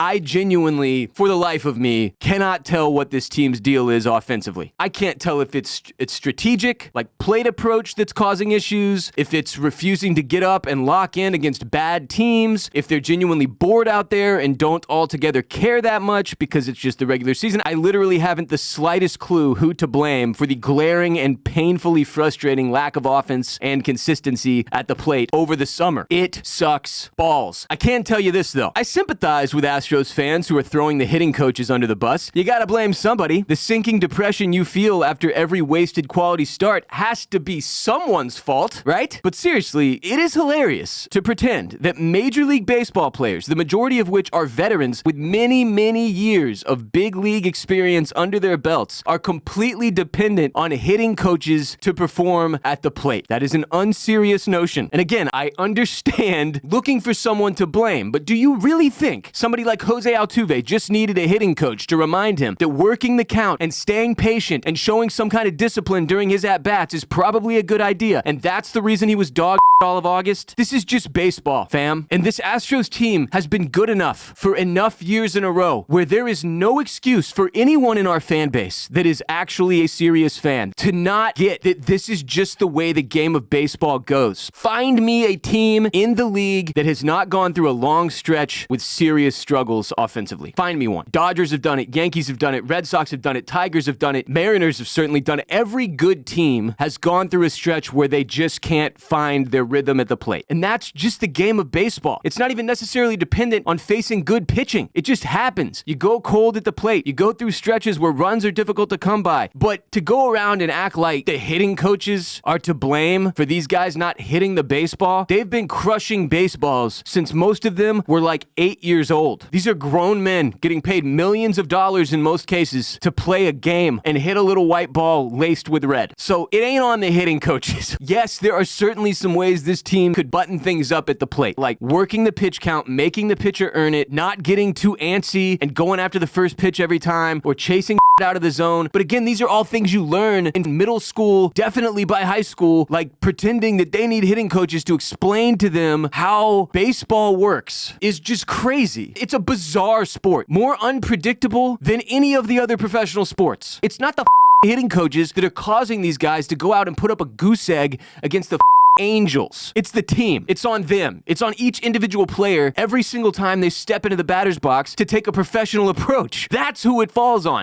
I genuinely, for the life of me, cannot tell what this team's deal is offensively. I can't tell if it's strategic, like plate approach that's causing issues, if it's refusing to get up and lock in against bad teams, if they're genuinely bored out there and don't altogether care that much because it's just the regular season. I literally haven't the slightest clue who to blame for the glaring and painfully frustrating lack of offense and consistency at the plate over the summer. It sucks balls. I can tell you this, though. I sympathize with Astros fans who are throwing the hitting coaches under the bus. You gotta blame somebody. The sinking depression you feel after every wasted quality start has to be someone's fault, right? But seriously, it is hilarious to pretend that Major League Baseball players, the majority of which are veterans with many, many years of big league experience under their belts, are completely dependent on hitting coaches to perform at the plate. That is an unserious notion. And again, I understand looking for someone to blame, but do you really think somebody like Jose Altuve just needed a hitting coach to remind him that working the count and staying patient and showing some kind of discipline during his at-bats is probably a good idea, and that's the reason he was dog all of August? This is just baseball, fam. And this Astros team has been good enough for enough years in a row where there is no excuse for anyone in our fan base that is actually a serious fan to not get that this is just the way the game of baseball goes. Find me a team in the league that has not gone through a long stretch with serious struggles offensively. Find me one. Dodgers have done it. Yankees have done it. Red Sox have done it. Tigers have done it. Mariners have certainly done it. Every good team has gone through a stretch where they just can't find their rhythm at the plate. And that's just the game of baseball. It's not even necessarily dependent on facing good pitching. It just happens. You go cold at the plate. You go through stretches where runs are difficult to come by. But to go around and act like the hitting coaches are to blame for these guys not hitting the baseball, they've been crushing baseballs since most of them were like 8 years old. These are grown men getting paid millions of dollars in most cases to play a game and hit a little white ball laced with red. So it ain't on the hitting coaches. Yes, there are certainly some ways this team could button things up at the plate, like working the pitch count, making the pitcher earn it, not getting too antsy and going after the first pitch every time, or chasing out of the zone. But again, these are all things you learn in middle school, definitely by high school, like pretending that they need hitting coaches to explain to them how baseball works is just crazy. It's a bizarre sport, more unpredictable than any of the other professional sports. It's not the hitting coaches that are causing these guys to go out and put up a goose egg against the Angels. It's the team. It's on them. It's on each individual player every single time they step into the batter's box to take a professional approach. That's who it falls on.